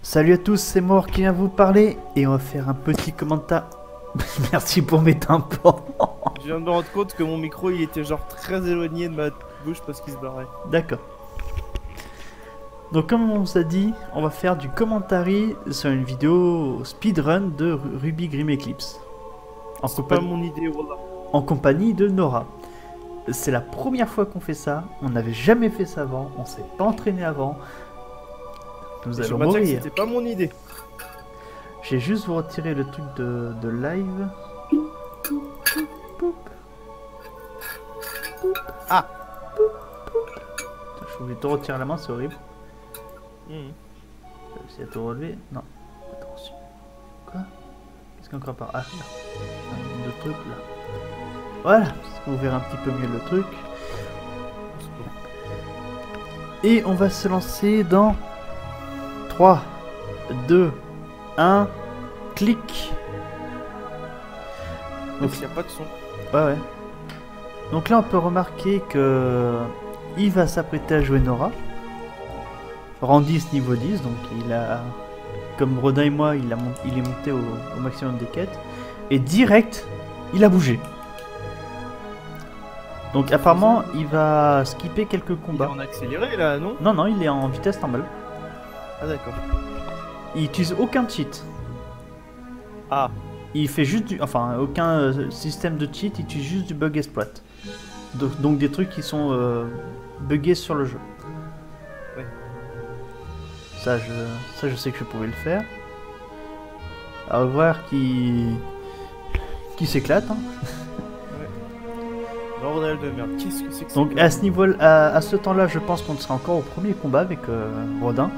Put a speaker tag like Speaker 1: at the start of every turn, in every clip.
Speaker 1: Salut à tous, c'est Mort qui vient vous parler et on va faire un petit commentaire. Merci pour mes tympans.
Speaker 2: Je viens de me rendre compte que mon micro il était genre très éloigné de ma bouche parce qu'il se barrait.
Speaker 1: D'accord. Donc comme on vous a dit, on va faire du commentary sur une vidéo speedrun de Ruby Grim Eclipse.
Speaker 2: C'est pas mon idée, voilà.
Speaker 1: En compagnie de Nora. C'est la première fois qu'on fait ça, on n'avait jamais fait ça avant, on s'est pas entraîné avant. Nous allons mourir.
Speaker 2: C'était pas mon idée.
Speaker 1: J'ai juste vous retirer le truc de live. Poup.
Speaker 2: Ah.
Speaker 1: Je voulais te retirer la main, c'est horrible.
Speaker 2: Mmh.
Speaker 1: J'ai réussi à te relever. Non. Attention. Quoi? Qu'est-ce qu'il y a encore par... Ah, là. De trucs là. Voilà. Vous verrez un petit peu mieux le truc. Et on va se lancer dans 3, 2, 1, clic.
Speaker 2: Donc il n'y a pas de son.
Speaker 1: Ouais. Donc là on peut remarquer que il va s'apprêter à jouer Nora. Rang 10 niveau 10, donc il a, comme Rodin et moi, il est monté au maximum des quêtes. Et direct, il a bougé. Donc apparemment il va skipper quelques combats.
Speaker 2: Il est en accéléré là, non?
Speaker 1: Non, il est en vitesse normale.
Speaker 2: Ah d'accord.
Speaker 1: Il utilise aucun cheat.
Speaker 2: Ah.
Speaker 1: Il fait juste du... Enfin, aucun système de cheat, il utilise juste du bug exploit. Donc des trucs qui sont buggés sur le jeu.
Speaker 2: Ouais.
Speaker 1: Ça, je sais que je pouvais le faire. À voir qui s'éclate. Hein.
Speaker 2: Ouais. Bordel de merde, qu'est-ce que c'est que ça?
Speaker 1: Donc à ce niveau, à ce temps-là, je pense qu'on sera encore au premier combat avec Rodin.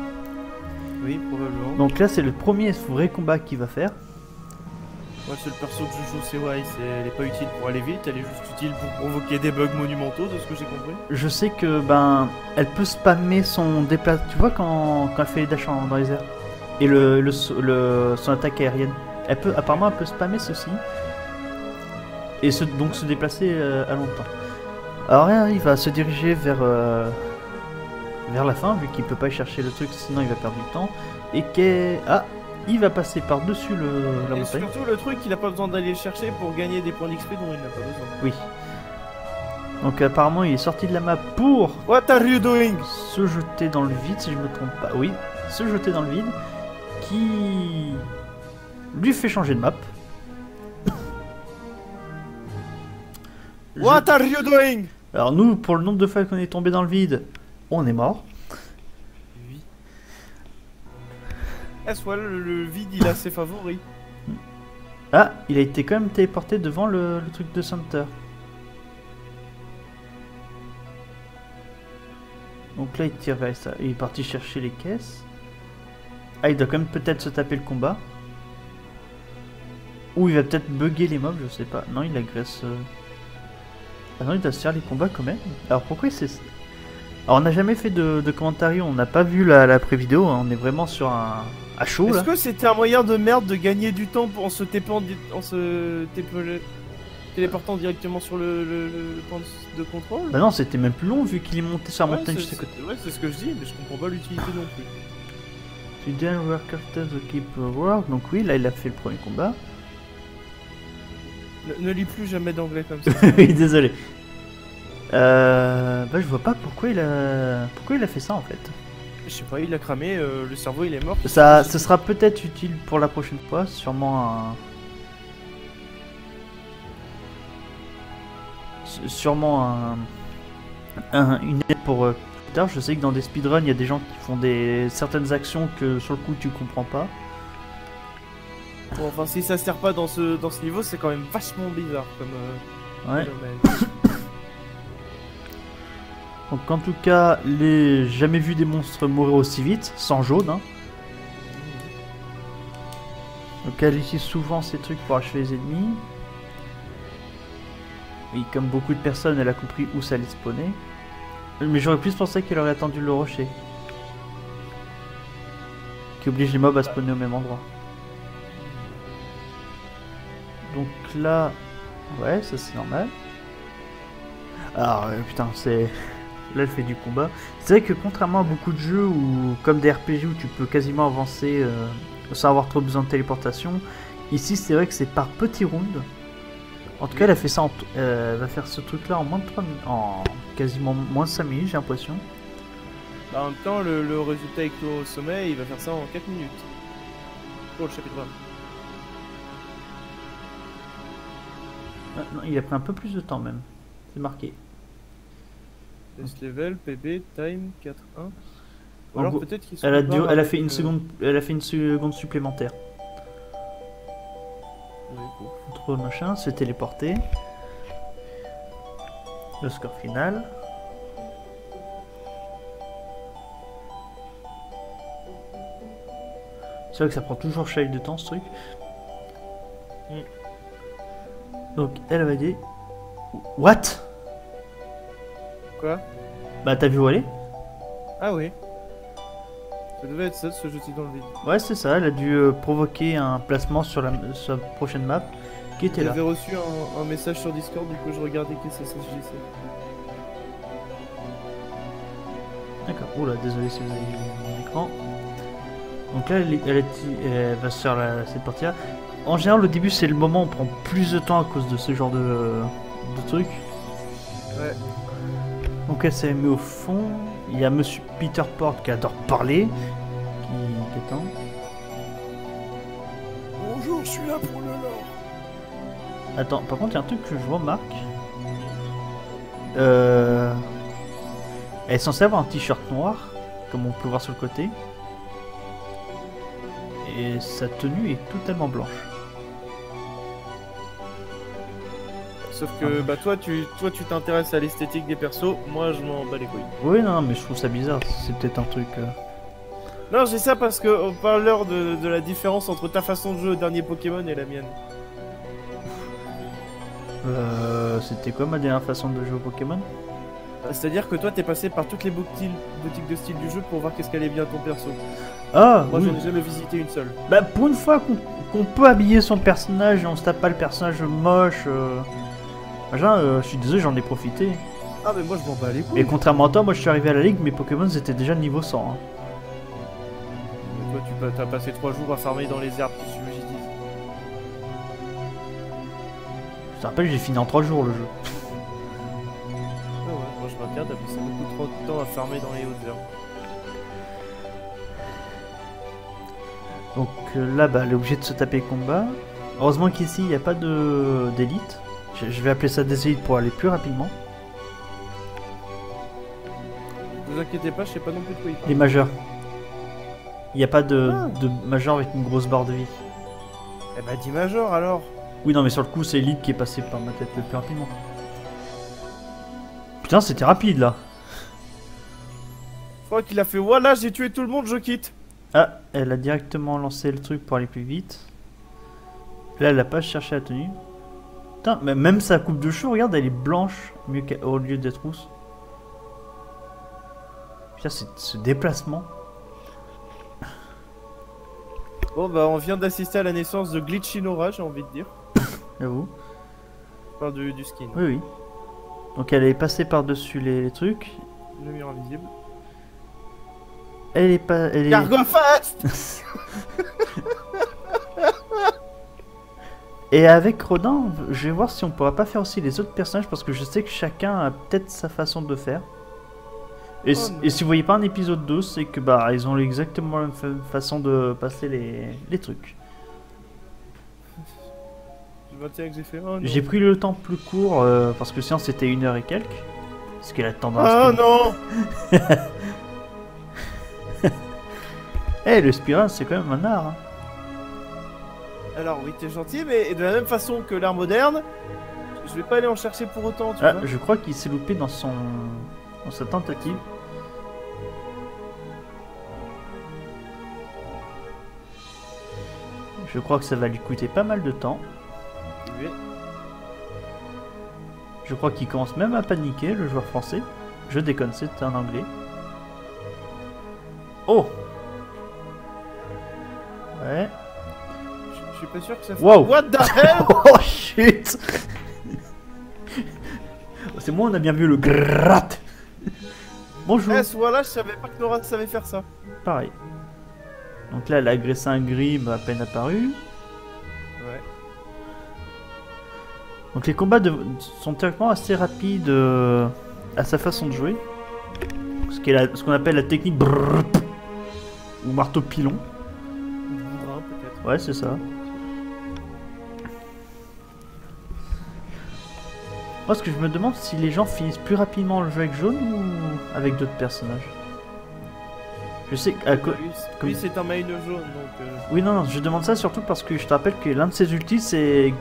Speaker 2: Oui, probablement.
Speaker 1: Donc là, c'est le premier vrai combat qu'il va faire.
Speaker 2: Moi, le seul perso que je joue, c'est Wise. Elle est pas utile pour aller vite, elle est juste utile pour provoquer des bugs monumentaux, de ce que j'ai compris.
Speaker 1: Je sais que elle peut spammer son déplacement. Tu vois quand elle fait les dashs dans les airs et son attaque aérienne. Apparemment, elle peut spammer ceci et donc se déplacer à longtemps. Alors là, il va se diriger vers la fin, vu qu'il peut pas y chercher le truc, sinon il va perdre du temps. Et il va passer par-dessus la
Speaker 2: Et
Speaker 1: montagne.
Speaker 2: surtout le truc, il a pas besoin d'aller le chercher pour gagner des points d'XP dont il n'a pas besoin.
Speaker 1: Oui. Donc apparemment il est sorti de la map pour
Speaker 2: What are you doing?
Speaker 1: se jeter dans le vide, si je me trompe pas. Oui, se jeter dans le vide, qui lui fait changer de map.
Speaker 2: What are you doing?
Speaker 1: Alors nous, pour le nombre de fois qu'on est tombé dans le vide, on est mort.
Speaker 2: Oui. Est-ce que le vide il a ses favoris?
Speaker 1: Ah, il a été quand même téléporté devant le truc de Center. Donc là il tire vers ça. Il est parti chercher les caisses. Ah, il doit quand même peut-être se taper le combat. Ou il va peut-être bugger les mobs, je sais pas. Non, il agresse... Ah non, il doit se faire les combats quand même. Alors pourquoi c'est... Alors on n'a jamais fait de commentaire, on n'a pas vu la pré-vidéo, hein. On est vraiment sur à chaud là.
Speaker 2: Est-ce que c'était un moyen de merde de gagner du temps en se téléportant directement sur le point de contrôle?
Speaker 1: Bah non, c'était même plus long vu qu'il est monté sur la montagne juste à côté.
Speaker 2: Ouais, c'est ce que je dis, mais je comprends pas l'utilité non plus.
Speaker 1: Tu didn't work after the keep work, donc oui, là il a fait le premier combat.
Speaker 2: Ne lis plus jamais d'anglais comme ça.
Speaker 1: Oui, désolé. Bah je vois pas pourquoi il a fait ça en fait.
Speaker 2: Je sais pas, il a cramé, le cerveau il est mort.
Speaker 1: Ce sera peut-être utile pour la prochaine fois, sûrement une aide pour plus tard. Je sais que dans des speedruns, il y a des gens qui font certaines actions que sur le coup tu comprends pas.
Speaker 2: Bon, enfin, si ça sert pas dans ce niveau, c'est quand même vachement bizarre comme
Speaker 1: Ouais.
Speaker 2: phénomène.
Speaker 1: Donc en tout cas, j'ai jamais vu des monstres mourir aussi vite, sans jaune. Hein. Donc elle utilise souvent ces trucs pour achever les ennemis. Oui, comme beaucoup de personnes, elle a compris où ça allait spawner. Mais j'aurais plus pensé qu'elle aurait attendu le rocher. Qui oblige les mobs à spawner au même endroit. Donc là... Ouais, ça c'est normal. Alors putain, c'est... Là, elle fait du combat. C'est vrai que contrairement à beaucoup de jeux où, comme des RPG où tu peux quasiment avancer sans avoir trop besoin de téléportation, ici c'est vrai que c'est par petits rounds. En tout cas, elle a fait ça, elle va faire ce truc-là en moins de 3 minutes, en quasiment moins de 5 minutes, j'ai l'impression.
Speaker 2: Bah, en même temps, le résultat est clos au sommet, il va faire ça en 4 minutes. Pour le chapitre 1.
Speaker 1: Ah, non, il a pris un peu plus de temps même. C'est marqué.
Speaker 2: Test level, PB, time, 4-1. Ou
Speaker 1: En
Speaker 2: alors
Speaker 1: gros,
Speaker 2: peut-être qu'ils
Speaker 1: elle a fait une seconde, elle a fait une seconde supplémentaire.
Speaker 2: Oui, cool.
Speaker 1: Trop machin, se téléporter. Le score final. C'est vrai que ça prend toujours chier de temps ce truc. Donc elle va dire. What?
Speaker 2: Quoi?
Speaker 1: Bah t'as vu où elle est?
Speaker 2: Ah oui. Ça devait être ça de se jeter dans le vide.
Speaker 1: Ouais c'est ça, elle a dû provoquer un placement sur la prochaine map qui était là.
Speaker 2: J'avais reçu un message sur Discord, du coup je regardais qui ça s'agissait.
Speaker 1: D'accord, oula désolé si vous avez vu mon écran. Donc là elle va se faire cette partie là. En général au début c'est le moment où on prend plus de temps à cause de ce genre de trucs.
Speaker 2: Ouais.
Speaker 1: Donc elle s'est mise au fond. Il y a Monsieur Peter Porte qui adore parler. Qui attend.
Speaker 2: Bonjour, je suis là pour le lore.
Speaker 1: Attends, par contre il y a un truc que je remarque. Elle est censée avoir un t-shirt noir, comme on peut voir sur le côté. Et sa tenue est totalement blanche.
Speaker 2: Sauf que bah toi tu t'intéresses à l'esthétique des persos, moi je m'en bats les couilles.
Speaker 1: Oui non mais je trouve ça bizarre, c'est peut-être un truc...
Speaker 2: Non j'ai ça parce que on parle de la différence entre ta façon de jouer au dernier Pokémon et la mienne.
Speaker 1: C'était quoi ma dernière façon de jouer au Pokémon?
Speaker 2: C'est-à-dire que toi t'es passé par toutes les boutiques de style du jeu pour voir qu'est-ce qu'allait bien ton perso.
Speaker 1: Ah
Speaker 2: Moi
Speaker 1: oui.
Speaker 2: j'en ai jamais visité une seule.
Speaker 1: Bah pour une fois qu'on peut habiller son personnage et on se tape pas le personnage moche... je suis désolé, j'en ai profité.
Speaker 2: Ah mais moi je m'en bats les couilles.
Speaker 1: Et contrairement à toi, moi je suis arrivé à la ligue, mes Pokémon étaient déjà niveau 100. Hein.
Speaker 2: Mais toi t'as passé 3 jours à farmer dans les herbes qui subjuguent.
Speaker 1: Je te rappelle, j'ai fini en 3 jours le jeu.
Speaker 2: Ah ouais, moi je m'inquiète, t'as passé beaucoup trop de temps à farmer dans les hautes herbes.
Speaker 1: Donc là, bah, elle est obligée de se taper le combat. Heureusement qu'ici, il n'y a pas d'élite. Je vais appeler ça des élites pour aller plus rapidement.
Speaker 2: Ne vous inquiétez pas, je sais pas non plus de quoi il parle.
Speaker 1: Les majeurs. Il n'y a pas de majeur avec une grosse barre de vie.
Speaker 2: Eh bah dis Major alors.
Speaker 1: Oui, non, mais sur le coup, c'est élite qui est passé par ma tête le plus rapidement. Putain, c'était rapide là.
Speaker 2: Je crois qu'il a fait voilà, j'ai tué tout le monde, je quitte.
Speaker 1: Ah, elle a directement lancé le truc pour aller plus vite. Là, elle a pas cherché la tenue. Putain, mais même sa coupe de cheveux, regarde, elle est blanche mieux au lieu d'être rousse. Putain, c'est ce déplacement.
Speaker 2: Bon bah on vient d'assister à la naissance de Glitchinora, j'ai envie de dire.
Speaker 1: J'avoue.
Speaker 2: Je parle du skin.
Speaker 1: Oui, oui. Donc elle est passée par-dessus les trucs.
Speaker 2: Le mur invisible.
Speaker 1: Elle est pas... Elle est...
Speaker 2: Gargofast.
Speaker 1: Et avec Rodin, je vais voir si on pourra pas faire aussi les autres personnages parce que je sais que chacun a peut-être sa façon de faire. Et, et si vous voyez pas un épisode 2, c'est que bah ils ont exactement la même façon de passer les trucs.
Speaker 2: Je maintiens que j'ai fait un.
Speaker 1: J'ai pris le temps plus court parce que sinon c'était 1 heure et quelques. Ce qui est la tendance.
Speaker 2: Ah non.
Speaker 1: Eh, le speedrun c'est quand même un art. Hein.
Speaker 2: Alors oui t'es gentil, mais de la même façon que l'art moderne, je vais pas aller en chercher pour autant, tu vois.
Speaker 1: Je crois qu'il s'est loupé dans sa tentative. Je crois que ça va lui coûter pas mal de temps.
Speaker 2: Oui.
Speaker 1: Je crois qu'il commence même à paniquer, le joueur français. Je déconne, c'est un anglais. Oh! Ouais.
Speaker 2: Je suis pas sûr que ça fait...
Speaker 1: Wow!
Speaker 2: What the hell?
Speaker 1: Oh shit! C'est moi, on a bien vu le gratte! Bonjour.
Speaker 2: À ce moment-là, je savais pas que Nora savait faire ça.
Speaker 1: Pareil. Donc là, elle a agressé un gris à peine apparu.
Speaker 2: Ouais.
Speaker 1: Donc les combats sont théoriquement assez rapides à sa façon de jouer. Ce qu'on appelle la technique brrr, ou marteau pilon.
Speaker 2: Bourrin, peut-être.
Speaker 1: Ouais, c'est ça. Moi, ce que je me demande, si les gens finissent plus rapidement le jeu avec Jaune ou avec d'autres personnages. Je sais que...
Speaker 2: Lui, c'est un main jaune, donc...
Speaker 1: Oui, non, je demande ça surtout parce que je te rappelle que l'un de ses ultis, c'est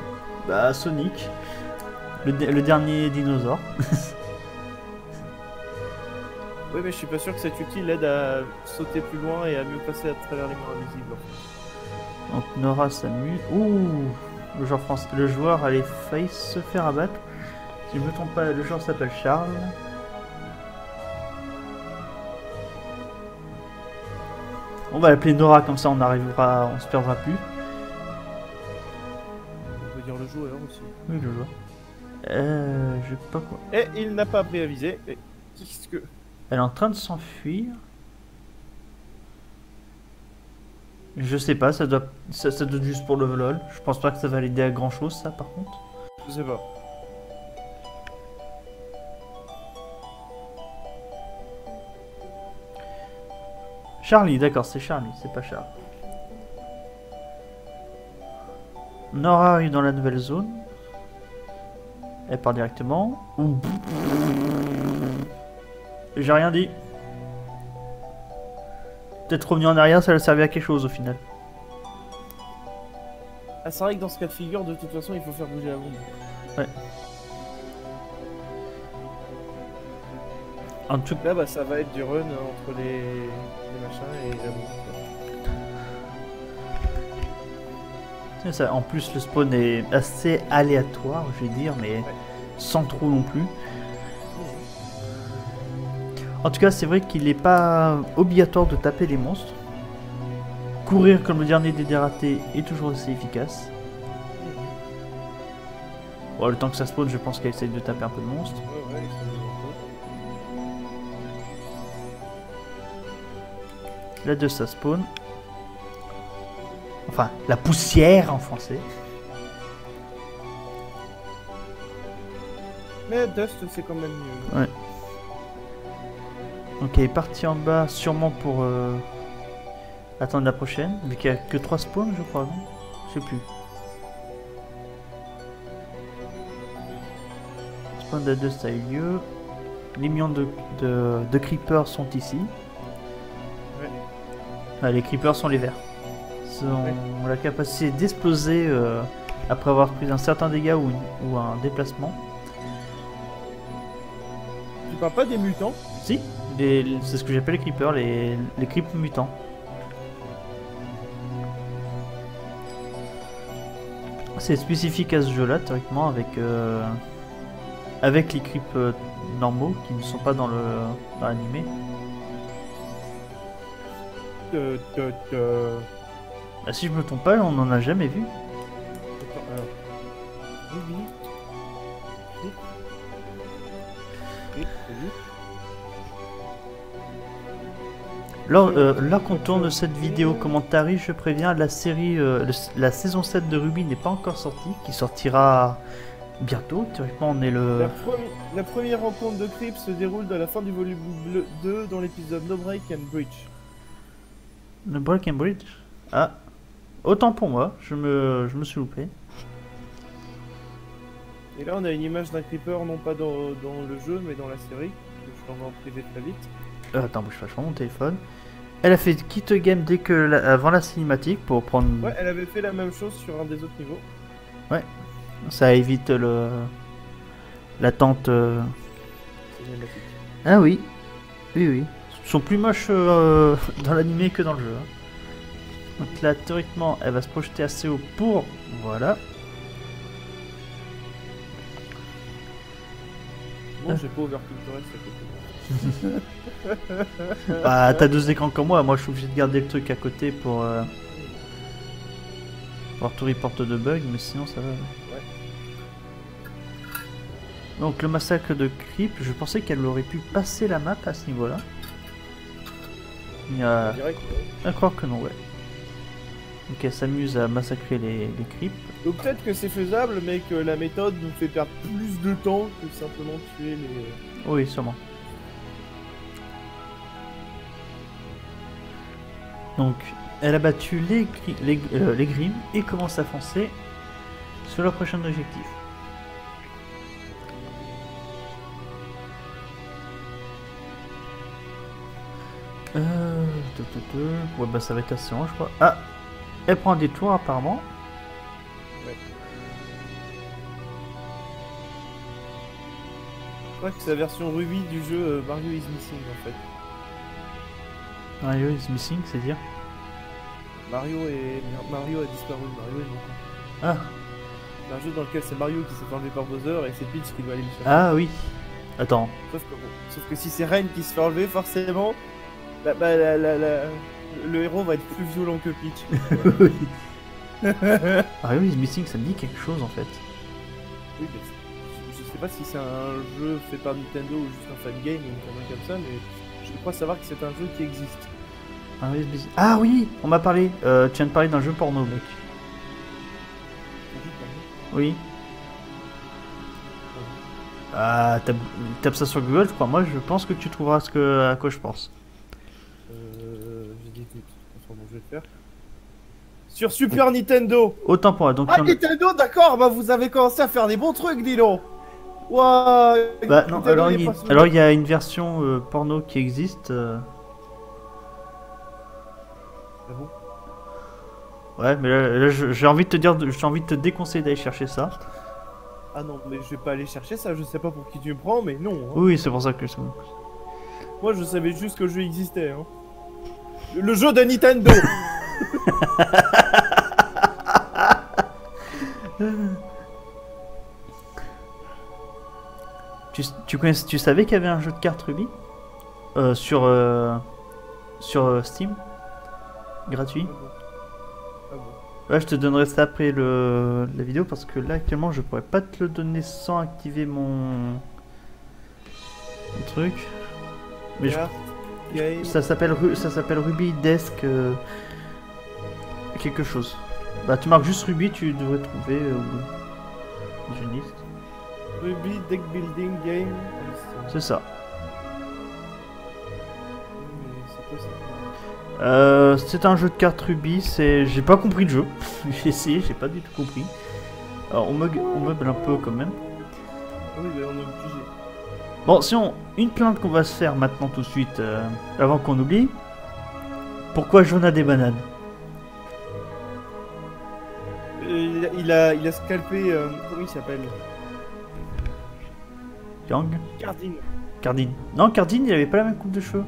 Speaker 1: Sonic, le dernier dinosaure.
Speaker 2: Oui, mais je suis pas sûr que cet outil l'aide à sauter plus loin et à mieux passer à travers les murs invisibles.
Speaker 1: Donc Nora s'amuse. Ouh, le joueur allait failli se faire abattre. Si je me trompe pas, le joueur s'appelle Charles. On va l'appeler Nora, comme ça on se perdra plus.
Speaker 2: On peut dire le joueur aussi.
Speaker 1: Oui, le joueur. Je sais pas quoi.
Speaker 2: Et il n'a pas appris à viser. Et qu'est-ce que...
Speaker 1: Elle est en train de s'enfuir. Je sais pas, ça doit être juste pour le lol. Je pense pas que ça va l'aider à grand chose, ça, par contre.
Speaker 2: Je sais pas.
Speaker 1: Charlie, d'accord, c'est Charlie, c'est pas Charles. Nora arrive dans la nouvelle zone. Elle part directement. J'ai rien dit. Peut-être revenir en arrière, ça va servir à quelque chose au final.
Speaker 2: Ah, c'est vrai que dans ce cas de figure, de toute façon, il faut faire bouger la bombe.
Speaker 1: Ouais. En tout
Speaker 2: cas, bah, ça va être du run entre les machins et la bombe.
Speaker 1: C'est ça. En plus, le spawn est assez aléatoire, je vais dire, mais sans trop non plus. En tout cas, c'est vrai qu'il n'est pas obligatoire de taper les monstres. Courir comme le dernier des dératés est toujours assez efficace. Bon, le temps que ça spawn, je pense qu'elle essaye de taper un peu de monstres. Là, de ça spawn. Enfin, la poussière en français.
Speaker 2: Mais Dust, c'est quand même mieux.
Speaker 1: Ouais. Donc elle est partie en bas, sûrement pour attendre la prochaine, vu qu'il n'y a que 3 spawns, je crois, non? Je sais plus. Spawn de Dust a eu lieu. Les millions de creepers sont ici.
Speaker 2: Ouais.
Speaker 1: Ah, les creepers sont les verts. Ils ont la capacité d'exploser après avoir pris un certain dégât ou un déplacement.
Speaker 2: Tu parles pas des mutants?
Speaker 1: Si, c'est ce que j'appelle les creepers, les creeps mutants. C'est spécifique à ce jeu là, théoriquement, avec les creeps normaux qui ne sont pas dans l'animé. Ah, si je me trompe pas, on n'en a jamais vu. Là qu'on tourne cette vidéo commentaire, je préviens, la série, la saison 7 de Ruby n'est pas encore sortie, qui sortira bientôt. Théoriquement, on est le...
Speaker 2: La première rencontre de Creep se déroule à la fin du volume 2 dans l'épisode No Break and Bridge.
Speaker 1: No Break and Bridge? Ah, autant pour moi, je me suis loupé.
Speaker 2: Et là, on a une image d'un Creeper, non pas dans le jeu, mais dans la série. Je t'en vais en privé très vite.
Speaker 1: Attends, bouge pas, je prends mon téléphone. Elle a fait quitte game dès que avant la cinématique pour prendre...
Speaker 2: Ouais, elle avait fait la même chose sur un des autres niveaux.
Speaker 1: Ouais, ça évite l'attente. Ah oui, oui. Ils sont plus moches dans l'animé que dans le jeu. Hein. Donc là, théoriquement, elle va se projeter assez haut pour... Voilà.
Speaker 2: Bon, j'ai pas ouvert Pinterest à côté.
Speaker 1: Bah, t'as 2 écrans comme moi je suis obligé de garder le truc à côté pour tout report de bug, mais sinon ça va.
Speaker 2: Ouais.
Speaker 1: Donc le massacre de Creep, je pensais qu'elle aurait pu passer la map à ce niveau-là. Il y a...
Speaker 2: On dirait que-
Speaker 1: à croire que non, ouais. Donc elle s'amuse à massacrer les creeps.
Speaker 2: Donc peut-être que c'est faisable, mais que la méthode nous fait perdre plus de temps que simplement tuer les...
Speaker 1: Oui, sûrement. Donc elle a battu les Grimm et commence à foncer sur leur prochain objectif. Ouais, bah ça va être assez long, je crois. Ah, elle prend un détour apparemment.
Speaker 2: Ouais. Je crois que c'est la version Ruby du jeu Mario is Missing en fait.
Speaker 1: Mario is missing, c'est dire.
Speaker 2: Mario a disparu, Mario est mort.
Speaker 1: Ah,
Speaker 2: C'est un jeu dans lequel c'est Mario qui s'est fait enlever par Bowser et c'est Peach qui doit aller le chercher.
Speaker 1: ah oui. Attends.
Speaker 2: Sauf que si c'est Ren qui se fait enlever, forcément, le héros va être plus violent que Peach.
Speaker 1: Oui. Mario is missing, ça me dit quelque chose en fait.
Speaker 2: Oui, mais je sais pas si c'est un jeu fait par Nintendo ou juste un fan game ou une connerie comme ça, mais je crois savoir que c'est un jeu qui existe.
Speaker 1: Mario is missing. Ah oui, on m'a parlé. Tu viens de parler d'un jeu porno, mec. Oui. Ah, tape ça sur Google, je crois. Moi, je pense que tu trouveras à quoi je pense.
Speaker 2: J'ai dit tout. Enfin, bon, je vais le faire. Sur Super Nintendo.
Speaker 1: Autant pour moi. Donc,
Speaker 2: Ah, Nintendo, d'accord, bah vous avez commencé à faire des bons trucs, dis donc. Ouah.
Speaker 1: bah non,
Speaker 2: Nintendo,
Speaker 1: alors il y a une version porno qui existe.
Speaker 2: Ah bon?
Speaker 1: Ouais, mais là, j'ai envie de te dire, j'ai envie de te déconseiller d'aller chercher ça.
Speaker 2: Ah non, mais je vais pas aller chercher ça, je sais pas pour qui tu me prends, mais non. Hein.
Speaker 1: Oui, c'est pour ça que
Speaker 2: Moi, je savais juste que le jeu existait. Hein. Le jeu de Nintendo.
Speaker 1: tu savais qu'il y avait un jeu de cartes Ruby sur Steam, gratuit.
Speaker 2: Ah bon. Ah bon.
Speaker 1: Ouais, je te donnerai ça après la vidéo parce que là actuellement je pourrais pas te le donner sans activer mon truc. Mais
Speaker 2: Game.
Speaker 1: ça s'appelle Ruby Desk quelque chose. Bah tu marques juste Ruby, tu devrais trouver dans une liste.
Speaker 2: Ruby Deck Building Game.
Speaker 1: C'est ça.
Speaker 2: C'est quoi ça?
Speaker 1: C'est un jeu de cartes Ruby, j'ai pas compris le jeu. J'ai essayé, j'ai pas du tout compris. Alors on meuble un peu quand même.
Speaker 2: Ah oui, bah on est obligé.
Speaker 1: Bon, sinon, une plainte qu'on va se faire maintenant tout de suite, avant qu'on oublie. Pourquoi Jaune a des bananes?
Speaker 2: Il a scalpé. Comment il s'appelle?
Speaker 1: Yang?
Speaker 2: Cardine.
Speaker 1: Cardine. Non, Cardine, il avait pas la même coupe de cheveux.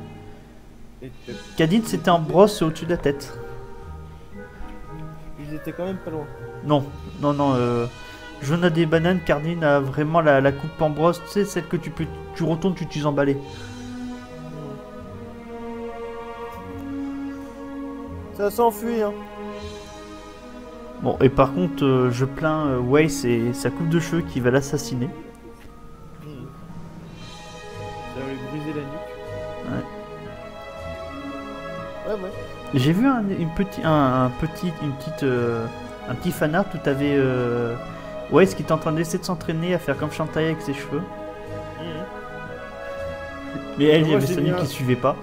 Speaker 1: Cardine, c'était en brosse au-dessus de la tête.
Speaker 2: Ils étaient quand même pas loin.
Speaker 1: Non, Jaune a des bananes, Cardine a vraiment la coupe en brosse, tu sais, celle que tu retournes, tu t'y emballes.
Speaker 2: Ça s'enfuit, hein.
Speaker 1: Bon, et par contre, je plains Waze et sa coupe de cheveux qui va l'assassiner.
Speaker 2: Ça va lui briser la nuque.
Speaker 1: Ouais.
Speaker 2: Ouais.
Speaker 1: J'ai vu un petit fanart où t'avais Waze qui était en train d'essayer de s'entraîner à faire comme Shantae avec ses cheveux. Mais elle, il y avait Sonic qui suivait pas.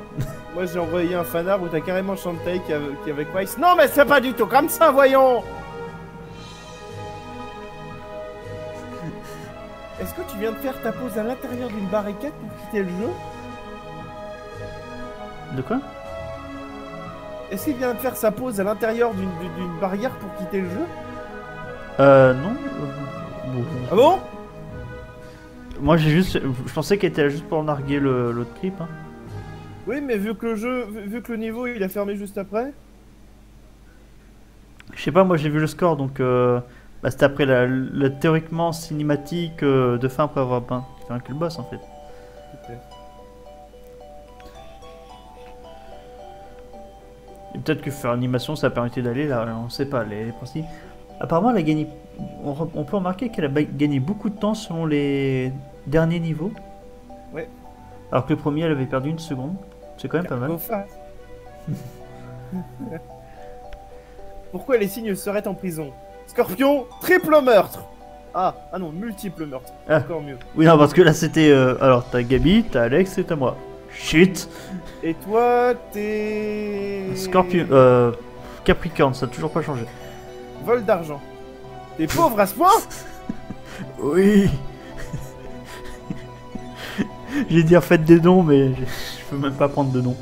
Speaker 2: Moi j'ai envoyé un fanart où t'as carrément Shantae qui est avec Weiss. Non mais c'est pas du tout comme ça, voyons. Est-ce que tu viens de faire ta pause à l'intérieur d'une barricade pour quitter le jeu?
Speaker 1: De quoi?
Speaker 2: Est-ce qu'il vient de faire sa pause à l'intérieur d'une barrière pour quitter le jeu?
Speaker 1: Non. Bon.
Speaker 2: Ah bon?
Speaker 1: Moi je pensais qu'elle était là juste pour narguer l'autre clip. Hein.
Speaker 2: Oui, mais vu que le niveau il a fermé juste après.
Speaker 1: Je sais pas, moi j'ai vu le score donc c'était après la théoriquement cinématique de fin après avoir vaincu le boss en fait.
Speaker 2: Peut-être.
Speaker 1: Et peut-être que faire l'animation ça permettait d'aller là, on sait pas les principes. Apparemment elle a gagné, on peut remarquer qu'elle a gagné beaucoup de temps selon les dernier niveau.
Speaker 2: Ouais.
Speaker 1: Alors que le premier, elle avait perdu une seconde. C'est quand même pas mal.
Speaker 2: Go fast. Pourquoi les signes seraient en prison? Scorpion, triple meurtre. Ah non, multiple meurtre.
Speaker 1: Ah.
Speaker 2: Encore mieux.
Speaker 1: Oui, non, parce que là c'était. Alors, t'as Gabi, t'as Alex et t'as moi. Shit!
Speaker 2: Et toi, t'es...
Speaker 1: Scorpion. Capricorne, ça a toujours pas changé.
Speaker 2: Vol d'argent. T'es pauvre à ce point?
Speaker 1: Oui! J'ai dit faites des dons, mais je peux même pas prendre de dons.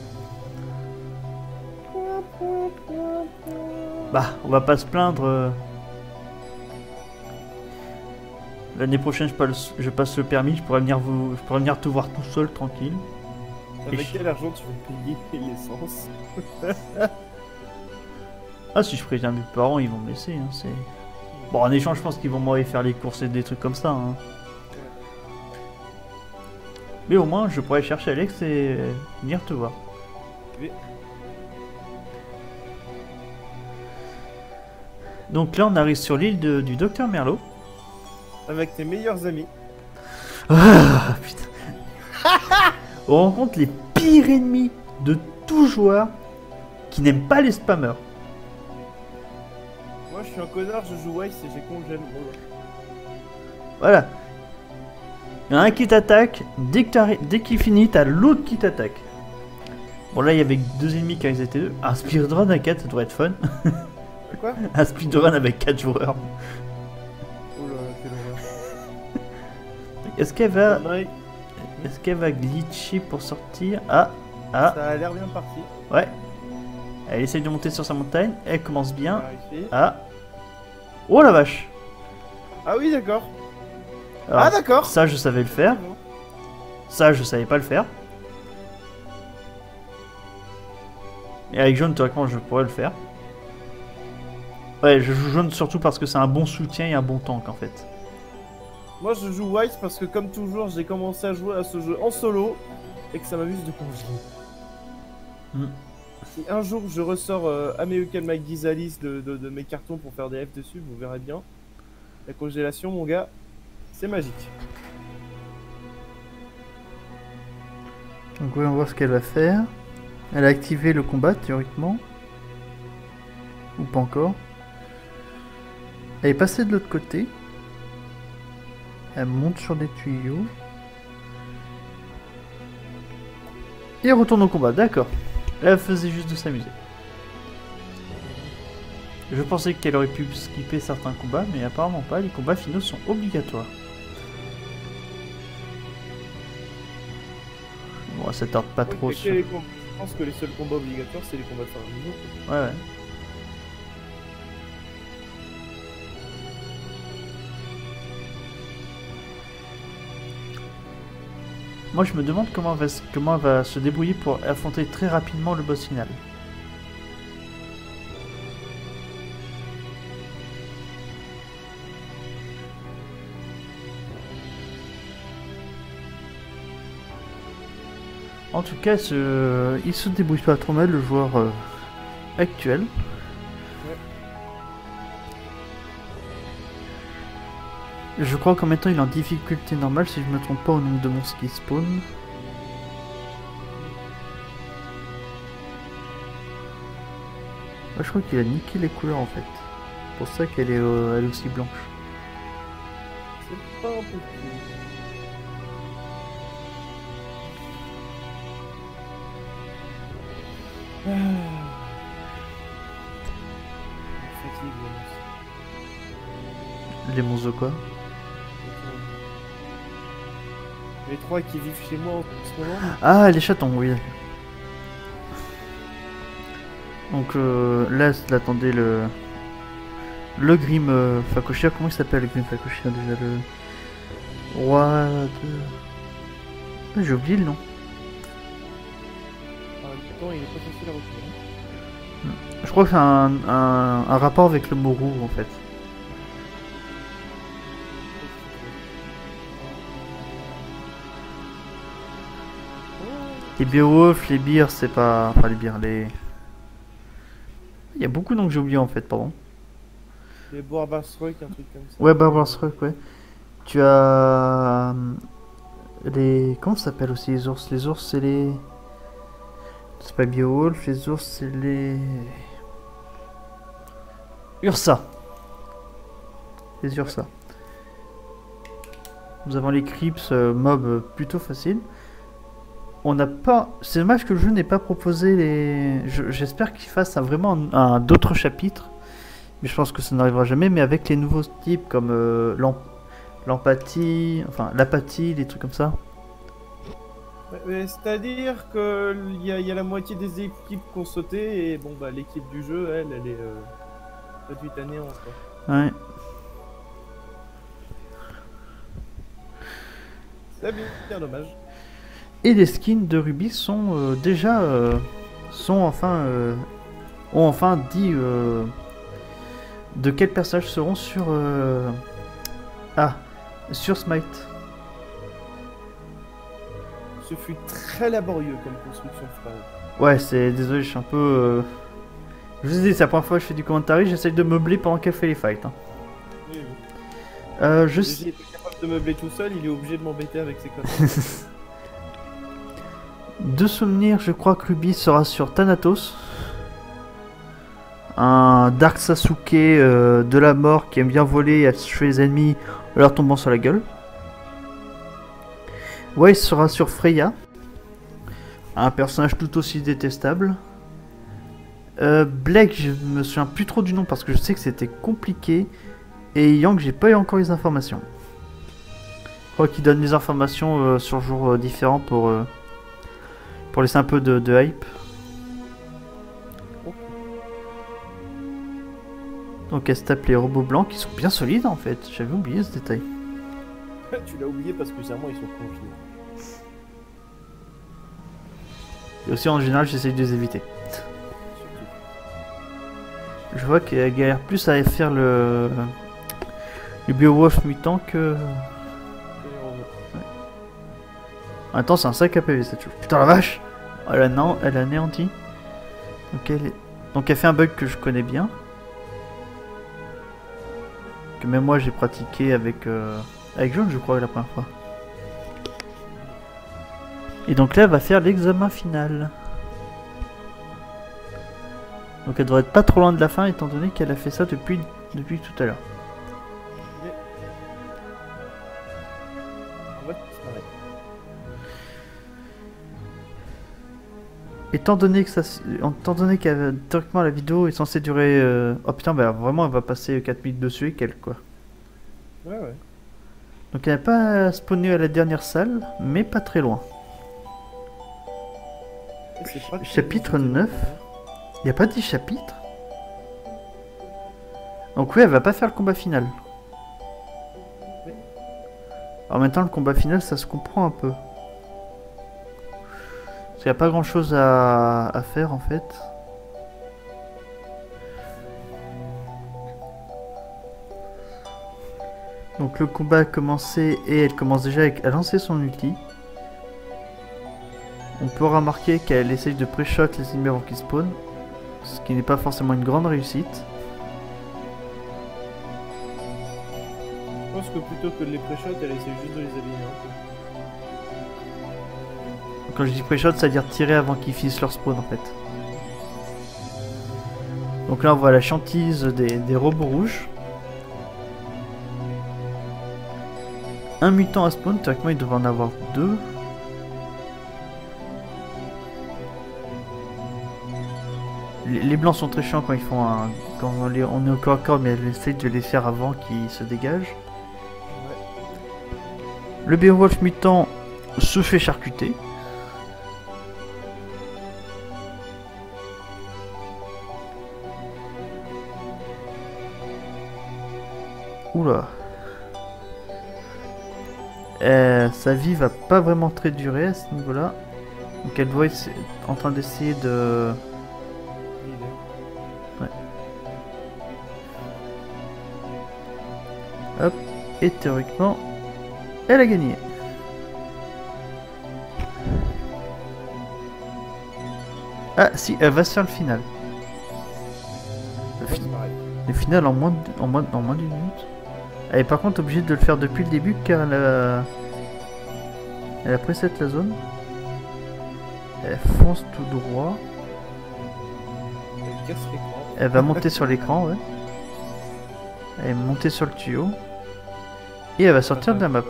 Speaker 1: Bah, on va pas se plaindre. L'année prochaine, je passe le permis, je pourrais venir te voir tout seul, tranquille.
Speaker 2: Avec quel argent tu veux payer l'essence?
Speaker 1: Ah, si je préviens mes parents, ils vont me laisser. Hein, c'est... Bon, en échange, je pense qu'ils vont m'envoyer faire les courses et des trucs comme ça. Hein. Mais au moins, je pourrais chercher Alex et venir te voir.
Speaker 2: Oui.
Speaker 1: Donc là, on arrive sur l'île du Docteur Merlot.
Speaker 2: Avec tes meilleurs amis.
Speaker 1: Ah, putain. On rencontre les pires ennemis de tout joueur qui n'aiment pas les spammers.
Speaker 2: Moi, je suis un connard, je joue Weiss et j'ai congé le rôle.
Speaker 1: Voilà. Il y en a un qui t'attaque, dès qu'il finit, t'as l'autre qui t'attaque. Bon, là, il y avait deux ennemis quand ils étaient deux. Un speedrun à 4, ça devrait être fun.
Speaker 2: Quoi?
Speaker 1: Un speedrun avec 4 joueurs.
Speaker 2: Oh là, quelle horreur.
Speaker 1: Est-ce qu'elle va...
Speaker 2: Ouais,
Speaker 1: Est-ce qu'elle va glitcher pour sortir? Ah.
Speaker 2: ça a l'air bien parti.
Speaker 1: Ouais. Elle essaye de monter sur sa montagne. Elle commence bien.
Speaker 2: Vérifier.
Speaker 1: Ah. Oh la vache.
Speaker 2: Ah oui, d'accord.
Speaker 1: Alors,
Speaker 2: Ah d'accord.
Speaker 1: ça, je savais le faire. Ça, je savais pas le faire. Et avec jaune, théoriquement, je pourrais le faire. Ouais, je joue jaune surtout parce que c'est un bon soutien et un bon tank en fait.
Speaker 2: Moi, je joue Weiss parce que, comme toujours, j'ai commencé à jouer à ce jeu en solo et que ça m'amuse de congeler.
Speaker 1: Mm.
Speaker 2: Si un jour je ressors American Mike Gizalis de mes cartons pour faire des F dessus, vous verrez bien. La congélation, mon gars, c'est magique.
Speaker 1: Donc voyons voir ce qu'elle va faire. Elle a activé le combat théoriquement. Ou pas encore. Elle est passée de l'autre côté. Elle monte sur des tuyaux. Et elle retourne au combat, d'accord. Elle faisait juste de s'amuser. Je pensais qu'elle aurait pu skipper certains combats, mais apparemment pas. Les combats finaux sont obligatoires. Bon, ça tarde pas trop sur...
Speaker 2: Je pense que les seuls combats obligatoires, c'est les combats de fin de niveau.
Speaker 1: Ouais, ouais. Moi, je me demande comment elle va se débrouiller pour affronter très rapidement le boss final. En tout cas, il se débrouille pas trop mal, le joueur actuel. Je crois qu'en même temps il est en difficulté normale si je me trompe pas au nombre de monstres qui spawn. Ouais, je crois qu'il a niqué les couleurs en fait. C'est pour ça qu'elle est elle aussi blanche.
Speaker 2: C'est pas un peu cool. Fatigue,
Speaker 1: Les monstres de quoi?
Speaker 2: les trois qui vivent chez moi en ce moment.
Speaker 1: Ah, les chatons, oui. Donc là, attendez, le Grim Fakoshia, comment il s'appelle le Grim Fakoshia déjà? Le roi de... Ah, j'ai oublié le nom.
Speaker 2: En même temps, il est pas facile à retrouver.
Speaker 1: Je crois que c'est un rapport avec le mot roux en fait. Les Beowulf, les Beers, c'est pas... Enfin les Beers, les... Il y a beaucoup de noms que j'ai oublié en fait, pardon.
Speaker 2: Les Barbarsrock, un truc comme ça.
Speaker 1: Ouais, Barbarsrock, ouais. Tu as... les... Comment ça s'appelle aussi les ours? Les ours, c'est les... C'est pas Beowulf, les ours, c'est les... Ursa. Les Ursa. Nous avons les Crips, mobs plutôt faciles. On n'a pas... C'est dommage que le jeu n'ait pas proposé les... J'espère qu'il fasse vraiment d'autres chapitres. Mais je pense que ça n'arrivera jamais. Mais avec les nouveaux types comme l'empathie, enfin l'apathie, des trucs comme ça.
Speaker 2: C'est-à-dire qu'il y a la moitié des équipes qui ont sauté et bon bah l'équipe du jeu, elle est réduite à néant quoi.
Speaker 1: Ouais.
Speaker 2: C'est bien dommage.
Speaker 1: Et les skins de Ruby sont déjà ont enfin dit de quels personnages seront sur sur Smite.
Speaker 2: Ce fut très laborieux comme construction de phrase.
Speaker 1: Ouais, c'est désolé, je suis un peu je vous ai dit, c'est la première fois que je fais du commentaire, j'essaye de meubler pendant qu'elle fait les fights. Hein.
Speaker 2: Oui, oui.
Speaker 1: Je
Speaker 2: J'ai été capable de meubler tout seul, il est obligé de m'embêter avec ses conneries.
Speaker 1: De souvenir, je crois que Ruby sera sur Thanatos. Un Dark Sasuke de la mort qui aime bien voler et tuer les ennemis en leur tombant sur la gueule. Ouais, il sera sur Freya. Un personnage tout aussi détestable. Blake, je me souviens plus trop du nom parce que je sais que c'était compliqué. Et Yang, j'ai pas eu encore les informations. Je crois qu'il donne les informations sur jours différents pour laisser un peu de hype. Donc elle se tape les robots blancs qui sont bien solides en fait. J'avais oublié ce détail.
Speaker 2: Tu l'as oublié parce que généralement ils sont confiés.
Speaker 1: Et aussi en général j'essaye de les éviter.
Speaker 2: Surtout.
Speaker 1: Je vois qu'elle galère plus à faire le Beowulf mutant que... Ouais. En même temps c'est un sac à PV cette chose. Putain la vache. Elle a anéanti. Donc elle fait un bug que je connais bien. Que même moi j'ai pratiqué avec John je crois la première fois. Et donc là elle va faire l'examen final. Donc elle devrait être pas trop loin de la fin étant donné qu'elle a fait ça depuis tout à l'heure. Étant donné que théoriquement la vidéo est censée durer... Oh putain bah vraiment elle va passer 4 minutes dessus et quelques quoi.
Speaker 2: Ouais.
Speaker 1: Donc elle n'a pas spawné à la dernière salle, mais pas très loin. Chapitre 9. Il n'y a pas 10 chapitres. Donc oui, elle va pas faire le combat final.
Speaker 2: Oui.
Speaker 1: En même temps, le combat final, ça se comprend un peu. Parce qu'il n'y a pas grand chose à faire en fait. Donc le combat a commencé et elle commence déjà à lancer son ulti. On peut remarquer qu'elle essaye de pré-shot les ennemis avant qu'ils spawnent. Ce qui n'est pas forcément une grande réussite.
Speaker 2: Je pense que plutôt que de les pré-shot, elle essaie juste de les abîmer un peu.
Speaker 1: Quand je dis pré-shot, ça veut dire tirer avant qu'ils finissent leur spawn en fait. Donc là on voit la chantise des robots rouges. Un mutant à spawn, théoriquement il devrait en avoir 2. Les blancs sont très chiants quand ils font un... Quand on est au corps à corps, mais elle essaie de les faire avant qu'ils se dégagent.
Speaker 2: Ouais.
Speaker 1: Le Beowulf mutant se fait charcuter. Oula. Sa vie va pas vraiment très durer à ce niveau-là. Donc elle doit être en train d'essayer de... Ouais. Hop. Et théoriquement, elle a gagné. Ah si, elle va se faire le final. Le final en moins d'une minute. Elle est par contre obligée de le faire depuis le début car elle a... Elle a preset la zone. Elle fonce tout droit.
Speaker 2: Elle casse l'écran.
Speaker 1: Elle va monter sur l'écran, ouais. Elle est montée sur le tuyau. Et elle va sortir de la map.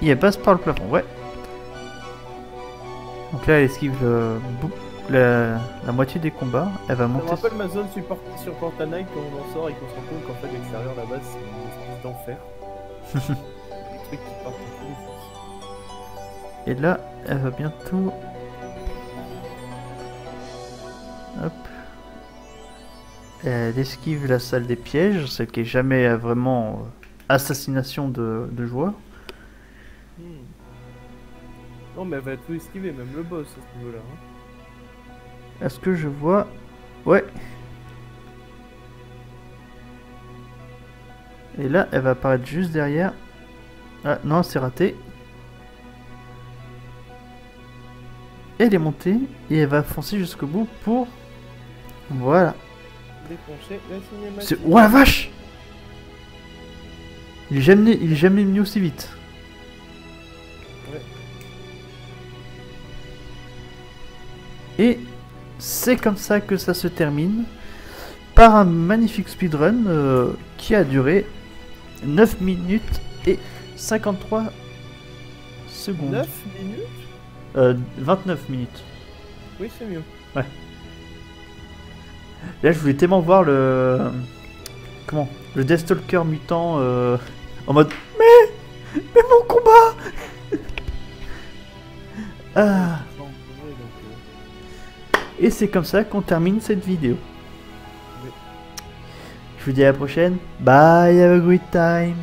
Speaker 1: Et elle passe par le plafond, ouais. Donc là, elle esquive la moitié des combats. Elle va
Speaker 2: Ça me
Speaker 1: monter.
Speaker 2: rappelle ma zone sur Portanite quand on en sort et qu'on se rend compte qu'en fait l'extérieur là-bas c'est une espèce d'enfer. Des trucs qui partent dans tous les sens.
Speaker 1: Et là, elle va bientôt. Hop. Elle esquive la salle des pièges, celle qui est jamais vraiment assassination de joueurs.
Speaker 2: Non mais elle va tout esquiver, même le boss à ce niveau-là. Hein.
Speaker 1: Est-ce que je vois... Ouais. Et là, elle va apparaître juste derrière. Ah non, c'est raté. Et elle est montée et elle va foncer jusqu'au bout pour... Voilà.
Speaker 2: Déclencher la cinématique.
Speaker 1: C'est... Oh la vache! Il est jamais venu aussi vite.
Speaker 2: Ouais.
Speaker 1: Et c'est comme ça que ça se termine par un magnifique speedrun qui a duré 9 minutes et 53 secondes.
Speaker 2: 9 minutes?
Speaker 1: 29 minutes.
Speaker 2: Oui, c'est mieux.
Speaker 1: Ouais. Là, je voulais tellement voir le... Comment? Le Deathstalker mutant en mode... Mais mon combat. Ah. Et c'est comme ça qu'on termine cette vidéo.
Speaker 2: Oui.
Speaker 1: Je vous dis à la prochaine. Bye, have a great time.